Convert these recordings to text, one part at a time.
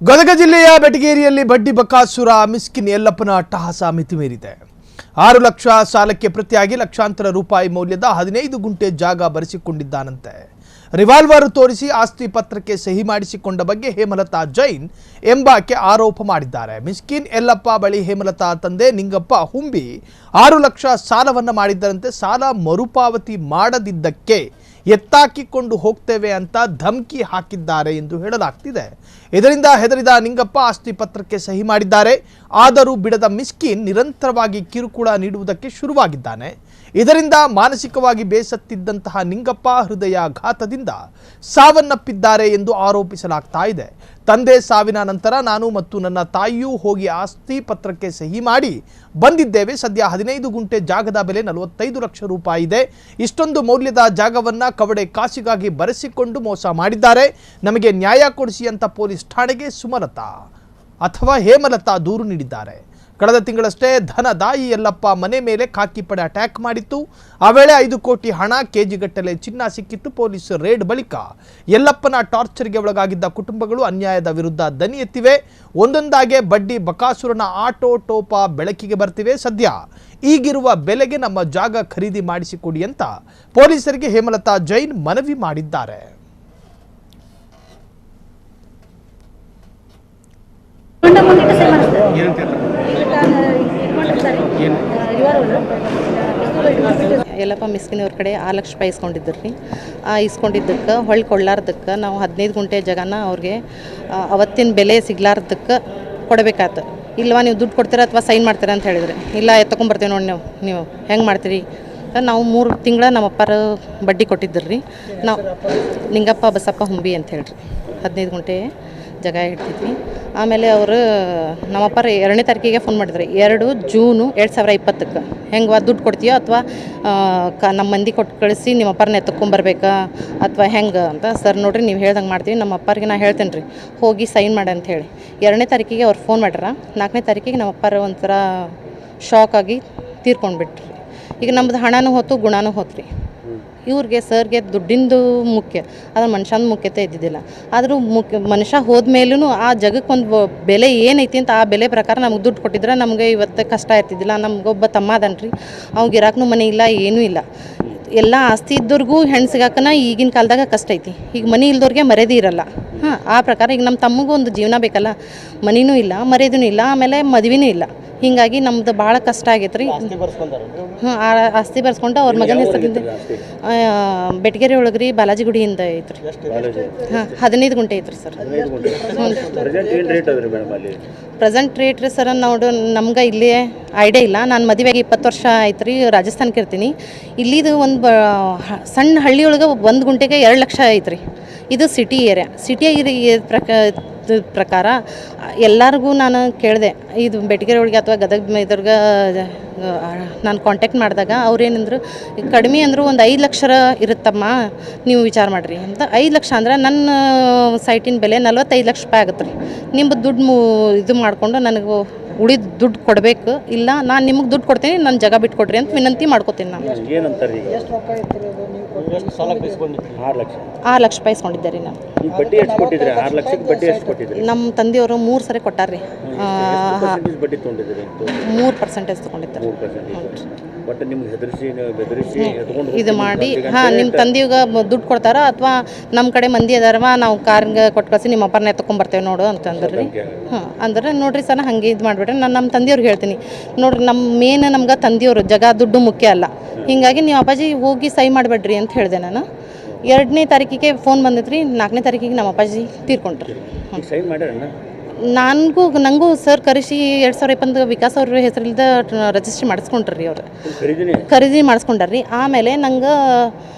ಗದಗ ಜಿಲ್ಲೆಯ ಬೆಟಗೇರಿಯಲ್ಲಿ ಬಡ್ಡಿ ಬಕಾಸುರ ಮಿಸ್ಕಿನ್ ಯಲ್ಲಪ್ಪನ ಅಟ್ಟಹಾಸ ಮಿತಿಮೀರಿದೆ. 6 ಲಕ್ಷ ಸಾಲಕ್ಕೆ ಪ್ರತಿಯಾಗಿ ಲಕ್ಷಾಂತರ ರೂಪಾಯಿ ಮೌಲ್ಯದ 15 ಗುಂಟೆ ಜಾಗ ಬರೆಸಿಕೊಂಡಿದ್ದಾನಂತೆ. ರಿವಾಲ್ವರ್ ತೋರಿಸಿ ಆಸ್ತಿ ಪತ್ರಕ್ಕೆ ಸಹಿ ಮಾಡಿಸಿಕೊಂಡ ಬಗ್ಗೆ ಹೇಮಲತಾ ಜೈನ್ ಎಂಬಾಕೆ ಆರೋಪ ಮಾಡಿದ್ದಾರೆ. ಮಿಸ್ಕಿನ್ ಯಲ್ಲಪ್ಪ ಬಳಿ ಹೇಮಲತಾ ತಂದೆ ನಿಂಗಪ್ಪ ಹುಂಬಿ 6 ಲಕ್ಷ ಸಾಲವನ್ನು ಮಾಡಿದ್ದರಂತೆ. ಸಾಲ ಮರುಪಾವತಿ ಮಾಡದಿದ್ದಕ್ಕೆ ಎತ್ತಾಕಿಕೊಂಡು ಹೋಗ್ತೇವೆ ಅಂತ ಧಮಕಿ ಹಾಕಿದ್ದಾರೆ ಎಂದು ಹೇಳಲಾಗ್ತಿದೆ. ಇದರಿಂದ ಹೆದರಿದ ನಿಂಗಪ್ಪ ಆಸ್ತಿ ಪತ್ರಕ್ಕೆ ಸಹಿ ಮಾಡಿದ್ದಾರೆ. ಆದರೂ ಬಿಡದ ಮಿಸ್ಕಿನ್ ನಿರಂತರವಾಗಿ ಕಿರುಕುಳ ನೀಡುವುದಕ್ಕೆ ಶುರುವಾಗಿದ್ದಾನೆ. ಇದರಿಂದ ಮಾನಸಿಕವಾಗಿ ಬೇಸತ್ತಿದ್ದಂತಹ ನಿಂಗಪ್ಪ ಹೃದಯಾಘಾತದಿಂದ ಸಾವನ್ನಪ್ಪಿದ್ದಾರೆ ಎಂದು ಆರೋಪಿಸಲಾಗ್ತಾ ಇದೆ. ತಂದೆ ಸಾವಿನ ನಂತರ ನಾನು ಮತ್ತು ನನ್ನ ತಾಯಿಯೂ ಹೋಗಿ ಆಸ್ತಿ ಪತ್ರಕ್ಕೆ ಸಹಿ ಮಾಡಿ ಬಂದಿದ್ದೇವೆ. ಸದ್ಯ 15 ಗುಂಟೆ ಜಾಗದ ಬೆಲೆ 45 ಲಕ್ಷ ರೂಪಾಯಿ ಇದೆ. ಇಷ್ಟೊಂದು ಮೌಲ್ಯದ ಜಾಗವನ್ನ ಕವಡೆ ಕಾಸಿಗಾಗಿ ಬರೆಸಿಕೊಂಡು ಮೋಸ ಮಾಡಿದ್ದಾರೆ. ನಮಗೆ ನ್ಯಾಯ ಕೊಡಿಸಿ ಅಂತ ಪೊಲೀಸ್ ಠಾಣೆಗೆ ಸುಮಲತಾ ಅಥವಾ ಹೇಮಲತಾ ದೂರು ನೀಡಿದ್ದಾರೆ. ಕಳೆದ ತಿಂಗಳಷ್ಟೇ ಧನದಾಯಿ ಯಲ್ಲಪ್ಪ ಮನೆ ಮೇಲೆ ಖಾಕಿ ಪಡೆ ಅಟ್ಯಾಕ್ ಮಾಡಿತ್ತು. ಆ ವೇಳೆ 5 ಕೋಟಿ ಹಣ, ಕೆಜಿಗಟ್ಟಲೆ ಚಿನ್ನ ಸಿಕ್ಕಿತ್ತು. ಪೊಲೀಸ್ ರೇಡ್ ಬಳಿಕ ಯಲ್ಲಪ್ಪನ ಟಾರ್ಚರ್ಗೆ ಒಳಗಾಗಿದ್ದ ಕುಟುಂಬಗಳು ಅನ್ಯಾಯದ ವಿರುದ್ಧ ದನಿ ಎತ್ತಿವೆ. ಒಂದೊಂದಾಗೆ ಬಡ್ಡಿ ಬಕಾಸುರನ ಆಟೋ ಟೋಪ ಬೆಳಕಿಗೆ ಬರ್ತಿವೆ. ಸದ್ಯ ಈಗಿರುವ ಬೆಲೆಗೆ ನಮ್ಮ ಜಾಗ ಖರೀದಿ ಮಾಡಿಸಿಕೊಡಿ ಅಂತ ಪೊಲೀಸರಿಗೆ ಹೇಮಲತಾ ಜೈನ್ ಮನವಿ ಮಾಡಿದ್ದಾರೆ. ಯಲ್ಲಪ್ಪ ಮಿಸ್ಕಿನ್ ಅವ್ರ ಕಡೆ 6 ಲಕ್ಷ ರೂಪಾಯಿ ಇಸ್ಕೊಂಡಿದ್ರು ರೀ. ಇಸ್ಕೊಂಡಿದ್ದಕ್ಕೆ ಹೊಳ್ಳಿ ಕೊಡ್ಲಾರ್ದಕ್ಕೆ ನಾವು 15 ಗುಂಟೆ ಜಾಗನ ಅವ್ರಿಗೆ ಅವತ್ತಿನ ಬೆಲೆ ಸಿಗ್ಲಾರ್ದಕ್ಕೆ ಕೊಡಬೇಕಾಯ್ತು. ಇಲ್ವಾ ನೀವು ದುಡ್ಡು ಕೊಡ್ತೀರಾ ಅಥವಾ ಸೈನ್ ಮಾಡ್ತೀರಾ ಅಂತ ಹೇಳಿದ್ರೆ, ಇಲ್ಲ ಎತ್ತಕೊಂಬರ್ತೀವಿ ನೋಡಿ ನೀವು ಹೆಂಗೆ ಮಾಡ್ತೀರಿ. ನಾವು 3 ತಿಂಗಳ ನಮ್ಮ ಅಪ್ಪರ ಬಡ್ಡಿ ಕೊಟ್ಟಿದ್ದರು ರೀ. ನಾವು ನಿಂಗಪ್ಪ ಬಸಪ್ಪ ಹುಂಬಿ ಅಂತ ಹೇಳ್ರಿ 15 ಗುಂಟೆ ಜಾಗ ಇಡ್ತಿದ್ವಿ. ಆಮೇಲೆ ಅವರು ನಮ್ಮಪ್ಪರ 2ನೇ ತಾರೀಕಿಗೆ ಫೋನ್ ಮಾಡಿದ್ರು, 2 ಜೂನು 2020ಕ್ಕೆ ಹೆಂಗೆ ದುಡ್ಡು ಕೊಡ್ತೀಯೋ ಅಥವಾ ನಮ್ಮ ಮಂದಿ ಕೊಟ್ಟು ಕಳಿಸಿ ನಿಮ್ಮ ಅಪ್ಪರನ್ನ ಎತ್ತಕೊಂಬರ್ಬೇಕಾ ಅಥವಾ ಹೆಂಗೆ ಅಂತ. ಸರ್ ನೋಡಿರಿ ನೀವು ಹೇಳ್ದಂಗೆ ಮಾಡ್ತೀವಿ, ನಮ್ಮ ಅಪ್ಪರಿಗೆ ನಾನು ಹೇಳ್ತೇನೆ ರೀ ಹೋಗಿ ಸೈನ್ ಮಾಡಿ ಅಂತ ಹೇಳಿ 2ನೇ ತಾರೀಕಿಗೆ ಅವ್ರು ಫೋನ್ ಮಾಡ್ಯಾರ. 4ನೇ ತಾರೀಕಿಗೆ ನಮ್ಮ ಅಪ್ಪರ ಒಂಥರ ಶಾಕ್ ಆಗಿ ತೀರ್ಕೊಂಡ್ಬಿಟ್ರಿ. ಈಗ ನಮ್ಮದು ಹಣನೂ ಹೋತು, ಗುಣನೂ ಹೋತು ರೀ. ಇವ್ರಿಗೆ ಸರ್ಗೆ ದುಡ್ಡಿಂದು ಮುಖ್ಯ, ಅದ್ರ ಮನುಷ್ಯನ ಮುಖ್ಯತೆ ಇದ್ದಿದ್ದಿಲ್ಲ. ಆದರೂ ಮನುಷ್ಯ ಹೋದ್ಮೇಲೂ ಆ ಜಗಕ್ಕೊಂದು ಬೆಲೆ ಏನೈತಿ ಅಂತ ಆ ಬೆಲೆ ಪ್ರಕಾರ ನಮ್ಗೆ ದುಡ್ಡು ಕೊಟ್ಟಿದ್ರೆ ನಮಗೆ ಇವತ್ತು ಕಷ್ಟ ಇರ್ತಿದ್ದಿಲ್ಲ. ನಮಗೊಬ್ಬ ತಮ್ಮ ಅದನ್ರಿ, ಅವ್ಗೆ ಇರಾಕೂ ಮನೆ ಇಲ್ಲ, ಏನೂ ಇಲ್ಲ. ಎಲ್ಲ ಆಸ್ತಿ ಇದ್ದವ್ರಿಗೂ ಹೆಣ್ಣು ಸಿಗಾಕನ ಈಗಿನ ಕಾಲದಾಗ ಕಷ್ಟ ಐತಿ. ಈಗ ಮನೆ ಇಲ್ದವ್ರಿಗೆ ಮರ್ಯಾದೆ ಇರಲ್ಲ. ಆ ಪ್ರಕಾರ ಈಗ ನಮ್ಮ ತಮ್ಮಗೂ ಒಂದು ಜೀವನ ಬೇಕಲ್ಲ, ಮನೆಯೂ ಇಲ್ಲ, ಮರ್ಯಾದೆನೂ ಇಲ್ಲ, ಆಮೇಲೆ ಮದುವೆನೂ ಇಲ್ಲ. ಹೀಗಾಗಿ ನಮ್ದು ಭಾಳ ಕಷ್ಟ ಆಗೈತೆ ರೀ. ಆಸ್ತಿ ಬರ್ಸ್ಕೊಂಡು ಅವ್ರ ಮಗನ ಹೆಸರಿಂದ ಬೆಟಗೇರಿ ಒಳಗೆ ರೀ ಬಾಲಾಜಿ ಗುಡಿಯಿಂದ ಐತ್ರಿ. 15 ಗುಂಟೆ ಐತ್ರಿ ಸರ್. ಪ್ರೆಸೆಂಟ್ ರೇಟ್ ರೀ ಸರ್ ನೋಡು ನಮ್ಗೆ ಇಲ್ಲಿ ಐಡಿಯಾ ಇಲ್ಲ. ನಾನು ಮದುವೆಗೆ 20 ವರ್ಷ ಆಯ್ತು ರೀ, ರಾಜಸ್ಥಾನಕ್ಕೆ ಇರ್ತೀನಿ. ಇಲ್ಲಿದು ಒಂದು ಸಣ್ಣ ಹಳ್ಳಿಯೊಳಗೆ 1 ಗುಂಟೆಗೆ 2 ಲಕ್ಷ ಐತ್ರಿ. ಇದು ಸಿಟಿ ಏರಿಯಾ. ಸಿಟಿ ಪ್ರಕಾರ ಎಲ್ಲರಿಗೂ ನಾನು ಕೇಳಿದೆ, ಇದು ಬೆಟಗೇರಿ ಒಳಗೆ ಅಥವಾ ಗದಗ ಇದ್ರಾಗ ನಾನು ಕಾಂಟ್ಯಾಕ್ಟ್ ಮಾಡಿದಾಗ ಅವ್ರೇನಂದ್ರು, ಕಡಿಮೆ ಅಂದರೂ ಒಂದು 5 ಲಕ್ಷ ಇರುತ್ತಮ್ಮ, ನೀವು ವಿಚಾರ ಮಾಡಿರಿ ಅಂತ. 5 ಲಕ್ಷ ಅಂದ್ರೆ ನನ್ನ ಸೈಟಿನ ಬೆಲೆ 45 ಲಕ್ಷ ರೂಪಾಯಿ ಆಗುತ್ತೆ ರೀ. ನಿಮ್ಮದು ದುಡ್ಡು ಇದು ಮಾಡಿಕೊಂಡು ನನಗೆ ಉಳಿದ ದುಡ್ಡು ಕೊಡಬೇಕು, ಇಲ್ಲ ನಾನು ನಿಮಗೆ ದುಡ್ಡು ಕೊಡ್ತೀನಿ, ನನ್ನ ಜಾಗ ಬಿಟ್ಕೊಡ್ರಿ ಅಂತ ವಿನಂತಿ ಮಾಡ್ಕೋತೀನಿ. ನಾನು 6 ಲಕ್ಷ ರೂಪಾಯಿ ಇಸ್ಕೊಂಡಿದ್ದೆ ರೀ. ನಾನು ನಮ್ಮ ತಂದೆಯವರು 3 ಸರಿ ಕೊಟ್ಟಾರ್ರಿ. 3% ತೊಗೊಂಡಿದ್ದಾರೆ. ಇದು ಮಾಡಿ ನಿಮ್ಮ ತಂದೆಗೆ ದುಡ್ಡು ಕೊಡ್ತಾರ ಅಥವಾ ನಮ್ಮ ಕಡೆ ಮಂದಿ ಅದಾರವ ನಾವು ಕಾರ್ಗೆ ಕೊಟ್ಟು ಕಳಿಸಿ ನಿಮ್ಮ ಅಪ್ಪರನ್ನ ಎತ್ಕೊಂಬರ್ತೇವೆ ನೋಡು ಅಂತಂದ್ರೆ ರೀ. ಅಂದ್ರೆ ನೋಡ್ರಿ ಸರ್ ಹಂಗೆ ಇದು ಮಾಡಿಬಿಟ್ರೆ ನಾನು ನಮ್ಮ ತಂದೆಯವ್ರಿಗೆ ಹೇಳ್ತೀನಿ, ನೋಡ್ರಿ ನಮ್ಮ ಮೇನ್ ನಮ್ಗೆ ತಂದೆಯವರು ಜಾಗ ದುಡ್ಡು ಮುಖ್ಯ ಅಲ್ಲ. ಹೀಗಾಗಿ ನೀವು ಅಪ್ಪಾಜಿ ಹೋಗಿ ಸೈ ಮಾಡಿಬಿಡ್ರಿ ಅಂತ ಹೇಳಿದೆ ನಾನು. 2ನೇ ತಾರೀಕಿಗೆ ಫೋನ್ ಬಂದಿತ್ತು ರೀ. 4ನೇ ತಾರೀಕಿಗೆ ನಮ್ಮ ಅಪ್ಪಾಜಿ ತೀರ್ಕೊಂಡ್ರಿ. ನನಗೂ ಸರ್ ಕರೆಸಿ 2020 ವಿಕಾಸ್ ಅವ್ರ ಹೆಸರಿಂದ ರಿಜಿಸ್ಟ್ರಿ ಮಾಡಿಸ್ಕೊಂಡ್ರಿ. ಅವ್ರು ಖರೀದಿ ಮಾಡಿಸ್ಕೊಂಡ್ರಿ. ಆಮೇಲೆ ನಂಗೆ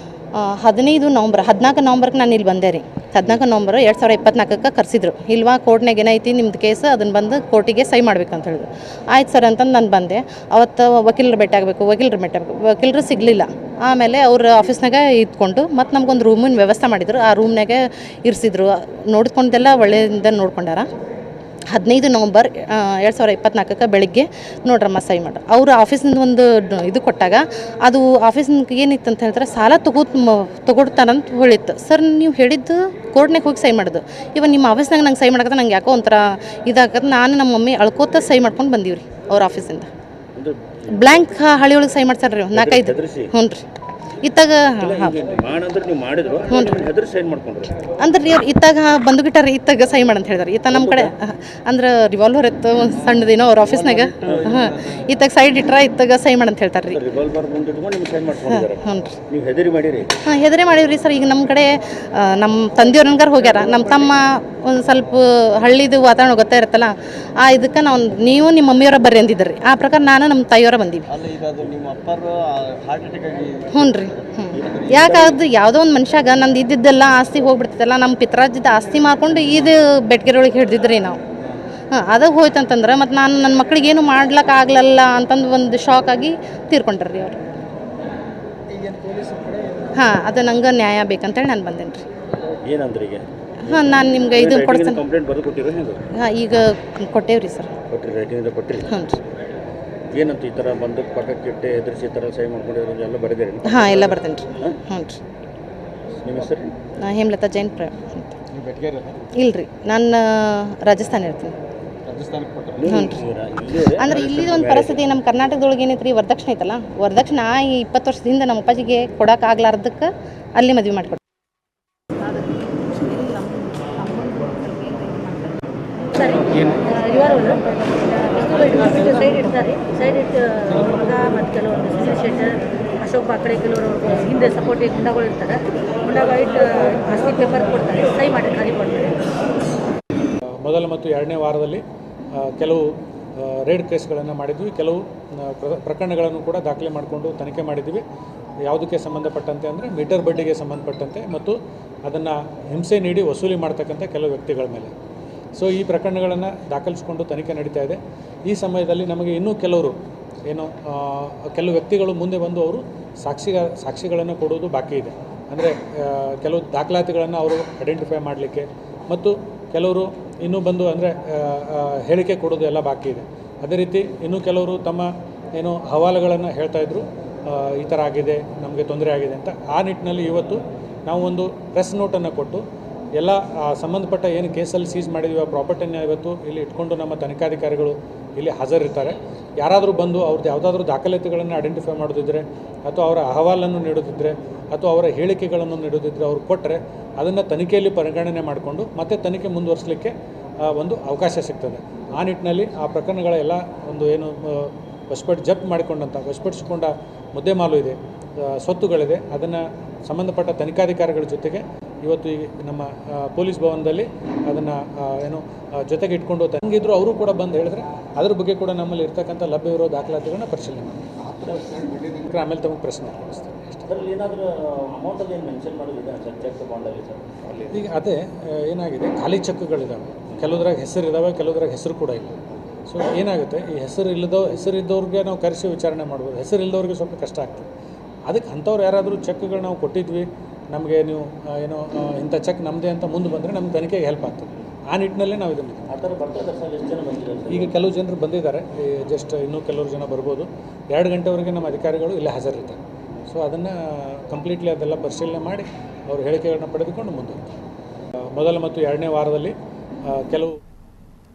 14 ನವಂಬರ್ಗೆ ನಾನು ಇಲ್ಲಿ ಬಂದೆ ರೀ. 14 ನವಂಬರ್ 2024ಕ್ಕೆ ಕರೆಸಿದ್ರು. ಇಲ್ವಾ ಕೋರ್ಟ್ನಾಗ ಏನೈತಿ ನಿಮ್ದು ಕೇಸ್, ಅದನ್ನು ಬಂದು ಕೋರ್ಟಿಗೆ ಸೈ ಮಾಡ್ಬೇಕಂತ ಹೇಳಿದ್ರು. ಆಯ್ತು ಸರ್ ಅಂತಂದು ನಾನು ಬಂದೆ. ಅವತ್ತು ವಕೀಲರು ಭೇಟಿ ಆಗಬೇಕು, ವಕೀಲರು ಸಿಗಲಿಲ್ಲ. ಆಮೇಲೆ ಅವ್ರ ಆಫೀಸ್ನಾಗ ಇದ್ಕೊಂಡು ಮತ್ತು ನಮ್ಗೊಂದು ರೂಮಿನ ವ್ಯವಸ್ಥೆ ಮಾಡಿದ್ರು. ಆ ರೂಮ್ನಾಗೆ ಇರಿಸಿದ್ರು. ನೋಡ್ಕೊಂಡೆಲ್ಲ ಒಳ್ಳೆಯಿಂದ ನೋಡ್ಕೊಂಡಾರ. 15 ನವಂಬರ್ 2024 ಬೆಳಿಗ್ಗೆ ನೋಡ್ರಮ್ಮ ಸಹಿ ಮಾಡ್ರಿ. ಅವರು ಆಫೀಸಿಂದ ಒಂದು ಇದು ಕೊಟ್ಟಾಗ ಅದು ಆಫೀಸ್ನಿಗೆ ಏನಿತ್ತು ಅಂತ ಹೇಳ್ತಾರೆ, ಸಾಲ ತಗೊಡ್ತಾರಂತ ಹೇಳಿತ್ತು. ಸರ್ ನೀವು ಹೇಳಿದ್ದು ಕೋರ್ಟ್ನಾಗ ಹೋಗಿ ಸಹಿ ಮಾಡೋದು, ಇವಾಗ ನಿಮ್ಮ ಆಫೀಸ್ನಾಗ ನಂಗೆ ಸಹಿ ಮಾಡಕ್ಕೆ ನಂಗೆ ಯಾಕೋ ಒಂಥರ ಇದಾಗತ್ತೆ. ನಾನು ನಮ್ಮ ಮಮ್ಮಿ ಅಳ್ಕೋತ ಸಹಿ ಮಾಡ್ಕೊಂಡು ಬಂದೀವಿ ರೀ ಅವ್ರ ಆಫೀಸಿಂದ. ಬ್ಲ್ಯಾಂಕ್ ಹಳಿ ಒಳಗೆ ಸಹಿ ಮಾಡ್ತಾರೆ ರೀ 4-5. ಹ್ಞೂ ರೀ. ಇತ್ತಾಗ ಅಂದ್ರೆ ರೀ ಅವ್ರು ಇತ್ತಾಗ ಬಂದುಗಿಟ್ಟಾರ, ಇತ್ತಾಗ ಸಹಿ ಮಾಡಂತ ಹೇಳಿದಾರೆ. ಇತ್ತ ನಮ್ಮ ಕಡೆ ಅಂದ್ರೆ ರಿವಾಲ್ವರ್ ಇತ್ತು ಒಂದು ಸಣ್ಣದೇನೋ ಅವ್ರ ಆಫೀಸ್ನಾಗ. ಹಾಂ, ಇತ್ತಾಗ ಸೈಡ್ ಇಟ್ರ ಇತ್ತಾಗ ಸಹಿ ಮಾಡಂತ ಹೇಳ್ತಾರೆ ರೀ. ಹ್ಞೂ ರೀ. ಹಾಂ, ಹೆದರಿ ಮಾಡೀವ್ರಿ ಸರ್. ಈಗ ನಮ್ಮ ಕಡೆ ನಮ್ಮ ತಂದೆಯವ್ರ ನಂಗಾರ ಹೋಗ್ಯಾರ, ನಮ್ಮ ತಮ್ಮ ಒಂದು ಸ್ವಲ್ಪ ಹಳ್ಳಿದು ವಾತಾವರಣ ಗೊತ್ತಾ ಇರುತ್ತಲ್ಲ, ಆ ಇದಕ್ಕೆ ನಾವು ನೀವು ನಿಮ್ಮ ಮಮ್ಮಿಯವರ ಬರ್ರಿ ಅಂದಿದ್ರಿ. ಆ ಪ್ರಕಾರ ನಾನು ನಮ್ಮ ತಾಯಿಯವರ ಬಂದೀವಿ. ಹ್ಞೂ ರೀ. ಯಾಕಾದ್ರೆ ಯಾವುದೋ ಒಂದು ಮನುಷ್ಯಾಗ ನಂದು ಇದ್ದಿದ್ದೆಲ್ಲ ಆಸ್ತಿ ಹೋಗ್ಬಿಡ್ತೈತಲ್ಲ, ನಮ್ಮ ಪಿತ್ರಾಜ್ಯದ ಆಸ್ತಿ ಮಾಡ್ಕೊಂಡು ಇದು ಬೆಟ್ಗೆರೊಳಗೆ ಹಿಡ್ದಿದ್ರಿ ನಾವು. ಹಾಂ, ಅದಾಗ ಹೋಯ್ತು ಅಂತಂದ್ರೆ ಮತ್ತು ನಾನು ನನ್ನ ಮಕ್ಳಿಗೇನು ಮಾಡ್ಲಿಕ್ಕೆ ಆಗ್ಲಲ್ಲ ಅಂತಂದು ಒಂದು ಶಾಕ್ ಆಗಿ ತೀರ್ಕೊಂಡ್ರಿ ಅವರು. ಹಾಂ, ಅದು ನಂಗೆ ನ್ಯಾಯ ಬೇಕಂತೇಳಿ ನಾನು ಬಂದೇನೆ ರೀ. ಹಾಂ, ನಾನು ನಿಮ್ಗೆ ಇದು ಕೊಡ್ತೇನೆ. ಹಾಂ, ಈಗ ಕೊಟ್ಟೇವ್ರಿ ಸರ್. ಹ್ಞೂ ರೀ. ಏನಂತ ಈ ಥರ ಬಂದು ಪಕ್ಕಕ್ಕಿಟ್ಟೆ ಎದುರಿಸಿ ಈ ಥರ ಸಹಿ ಮಾಡ್ಕೊಂಡಿರೋದು ಎಲ್ಲ ಬರೆದಿರಿ? ಹಾಂ, ಎಲ್ಲ ಬರ್ದೇನೆ ರೀ. ಹ್ಞೂ ರೀ. ನಿಮ್ಮ ಹೆಸರು? ಹೇಮಲತಾ ಜೈನ್ ಇಲ್ರಿ, ನಾನು ರಾಜಸ್ಥಾನ ಇರ್ತೀನಿ. ಹ್ಞೂ ರೀ. ಅಂದ್ರೆ ಇಲ್ಲಿ ಒಂದು ಪರಿಸ್ಥಿತಿ ನಮ್ಮ ಕರ್ನಾಟಕದೊಳಗೆ ಏನೈತೆ ರೀ, ವರದಕ್ಷಿಣೆ ಐತಲ್ಲ, ವರದಕ್ಷಿಣೆ ಈ 20 ವರ್ಷದಿಂದ ನಮ್ಮ ಅಪ್ಪಾಜಿಗೆ ಕೊಡೋಕ್ಕಾಗ್ಲಾರ್ದಕ್ಕೆ ಅಲ್ಲಿ ಮದುವೆ ಮಾಡಿಕೊಡ್ತೀವಿ. ಸೈಡ್ ಇಡ್ತಾರೆ, ಸೈಡ್ ಇಟ್ಟು ಮಗ ಮತ್ತು ಕೆಲವೊಂದು ಸುಶೀಲ್ ಶೆಟ್ಟರ್, ಅಶೋಕ್ ಬಾಕಡೆ, ಕೆಲವರು ಹಿಂದೆ ಸಪೋರ್ಟಿಗೆ ಗುಂಡಗಳು ಇರ್ತಾರೆ. ಗುಂಡಗಳು ಇಟ್ಟು ಆಸ್ತಿ ಪೇಪರ್ ಕೊಡ್ತಾರೆ, ಸಹಿ ಮಾಡಿ ಖಾಲಿ ಕೊಡ್ತಾರೆ. ಮೊದಲ ಮತ್ತು 2ನೇ ವಾರದಲ್ಲಿ ಕೆಲವು ರೇಡ್ ಕೇಸ್ಗಳನ್ನು ಮಾಡಿದ್ವಿ. ಕೆಲವು ಪ್ರಕರಣಗಳನ್ನು ಕೂಡ ದಾಖಲೆ ಮಾಡಿಕೊಂಡು ತನಿಖೆ ಮಾಡಿದ್ವಿ. ಯಾವುದಕ್ಕೆ ಸಂಬಂಧಪಟ್ಟಂತೆ ಅಂದರೆ ಮೀಟರ್ ಬಡ್ಡಿಗೆ ಸಂಬಂಧಪಟ್ಟಂತೆ ಮತ್ತು ಅದನ್ನು ಹಿಂಸೆ ನೀಡಿ ವಸೂಲಿ ಮಾಡ್ತಕ್ಕಂಥ ಕೆಲವು ವ್ಯಕ್ತಿಗಳ ಮೇಲೆ. ಸೊ ಈ ಪ್ರಕರಣಗಳನ್ನು ದಾಖಲಿಸಿಕೊಂಡು ತನಿಖೆ ನಡೀತಾ ಇದೆ. ಈ ಸಮಯದಲ್ಲಿ ನಮಗೆ ಇನ್ನೂ ಕೆಲವರು ಕೆಲವು ವ್ಯಕ್ತಿಗಳು ಮುಂದೆ ಬಂದು ಅವರು ಸಾಕ್ಷಿಗಳನ್ನು ಕೊಡುವುದು ಬಾಕಿ ಇದೆ. ಅಂದರೆ ಕೆಲವು ದಾಖಲಾತಿಗಳನ್ನು ಅವರು ಐಡೆಂಟಿಫೈ ಮಾಡಲಿಕ್ಕೆ ಮತ್ತು ಕೆಲವರು ಇನ್ನೂ ಬಂದು ಅಂದರೆ ಹೇಳಿಕೆ ಕೊಡೋದು ಎಲ್ಲ ಬಾಕಿ ಇದೆ. ಅದೇ ರೀತಿ ಇನ್ನೂ ಕೆಲವರು ತಮ್ಮ ಹವಾಲುಗಳನ್ನು ಹೇಳ್ತಾಯಿದ್ರು, ಈ ಥರ ಆಗಿದೆ, ನಮಗೆ ತೊಂದರೆ ಆಗಿದೆ ಅಂತ. ಆ ನಿಟ್ಟಿನಲ್ಲಿ ಇವತ್ತು ನಾವು ಒಂದು ಪ್ರೆಸ್ ನೋಟನ್ನು ಕೊಟ್ಟು ಎಲ್ಲ ಸಂಬಂಧಪಟ್ಟ ಏನು ಕೇಸಲ್ಲಿ ಸೀಸ್ ಮಾಡಿದ್ವಿ ಆ ಪ್ರಾಪರ್ಟಿನ ಇವತ್ತು ಇಲ್ಲಿ ಇಟ್ಕೊಂಡು ನಮ್ಮ ತನಿಖಾಧಿಕಾರಿಗಳು ಇಲ್ಲಿ ಹಾಜರಿರ್ತಾರೆ. ಯಾರಾದರೂ ಬಂದು ಅವ್ರದ್ದು ಯಾವುದಾದ್ರೂ ದಾಖಲಾತಿಗಳನ್ನು ಐಡೆಂಟಿಫೈ ಮಾಡೋದಿದ್ದರೆ ಅಥವಾ ಅವರ ಅಹವಾಲನ್ನು ನೀಡೋದಿದ್ದರೆ ಅಥವಾ ಅವರ ಹೇಳಿಕೆಗಳನ್ನು ನೀಡೋದಿದ್ದರೆ ಅವ್ರು ಕೊಟ್ಟರೆ ಅದನ್ನು ತನಿಖೆಯಲ್ಲಿ ಪರಿಗಣನೆ ಮಾಡಿಕೊಂಡು ಮತ್ತೆ ತನಿಖೆ ಮುಂದುವರಿಸಲಿಕ್ಕೆ ಒಂದು ಅವಕಾಶ ಸಿಗ್ತದೆ. ಆ ನಿಟ್ಟಿನಲ್ಲಿ ಆ ಪ್ರಕರಣಗಳ ಎಲ್ಲ ಒಂದು ಜಪ್ತಿ ವಶಪಡಿಸಿಕೊಂಡ ಮುದ್ದೆಮಾಲು ಇದೆ, ಸ್ವತ್ತುಗಳಿದೆ, ಅದನ್ನು ಸಂಬಂಧಪಟ್ಟ ತನಿಖಾಧಿಕಾರಿಗಳ ಜೊತೆಗೆ ಇವತ್ತು ಈ ನಮ್ಮ ಪೊಲೀಸ್ ಭವನದಲ್ಲಿ ಅದನ್ನು ಜೊತೆಗೆ ಇಟ್ಕೊಂಡು ತಂಗಿದ್ರು ಅವರು ಕೂಡ ಬಂದು ಹೇಳಿದ್ರೆ ಅದ್ರ ಬಗ್ಗೆ ಕೂಡ ನಮ್ಮಲ್ಲಿ ಇರ್ತಕ್ಕಂಥ ಲಭ್ಯವಿರೋ ದಾಖಲಾತಿಗಳನ್ನ ಪರಿಶೀಲನೆ ಮಾಡಿ ಆಮೇಲೆ ತಮಗೆ ಪ್ರಶ್ನೆ ಈಗ ಅದೇ ಏನಾಗಿದೆ, ಖಾಲಿ ಚೆಕ್ಗಳಿದ್ದಾವೆ, ಕೆಲವುದ್ರಾಗ ಹೆಸರಿದ್ದಾವೆ, ಕೆಲವುದ್ರಾಗ ಹೆಸರು ಕೂಡ ಇಲ್ಲ. ಸೊ ಏನಾಗುತ್ತೆ, ಈ ಹೆಸರಿದ್ದವ್ರಿಗೆ ನಾವು ಕರೆಸಿ ವಿಚಾರಣೆ ಮಾಡ್ಬೋದು, ಹೆಸರಿಲ್ಲದವ್ರಿಗೆ ಸ್ವಲ್ಪ ಕಷ್ಟ ಆಗ್ತದೆ. ಅದಕ್ಕೆ ಅಂಥವ್ರು ಯಾರಾದರೂ ಚೆಕ್ಗಳು ನಾವು ಕೊಟ್ಟಿದ್ವಿ, ನಮಗೆ ನೀವು ಇಂಥ ಚೆಕ್ ನಮ್ಮದೇ ಅಂತ ಮುಂದೆ ಬಂದರೆ ನಮ್ಮ ತನಿಖೆಗೆ ಹೆಲ್ಪ್ ಆಗ್ತದೆ. ಆ ನಿಟ್ಟಿನಲ್ಲೇ ನಾವು ಇದನ್ನು ಈಗ ಕೆಲವು ಜನರು ಬಂದಿದ್ದಾರೆ, ಜಸ್ಟ್ ಇನ್ನೂ ಕೆಲವರು ಜನ ಬರ್ಬೋದು. 2 ಗಂಟೆವರೆಗೆ ನಮ್ಮ ಅಧಿಕಾರಿಗಳು ಇಲ್ಲೇ ಹಾಜರಿರ್ತಾರೆ. ಸೊ ಅದನ್ನು ಕಂಪ್ಲೀಟ್ಲಿ ಅದೆಲ್ಲ ಪರಿಶೀಲನೆ ಮಾಡಿ ಅವ್ರ ಹೇಳಿಕೆಗಳನ್ನ ಪಡೆದುಕೊಂಡು ಮುಂದುವರಿತಾರೆ. ಮೊದಲ ಮತ್ತು 2ನೇ ವಾರದಲ್ಲಿ ಕೆಲವು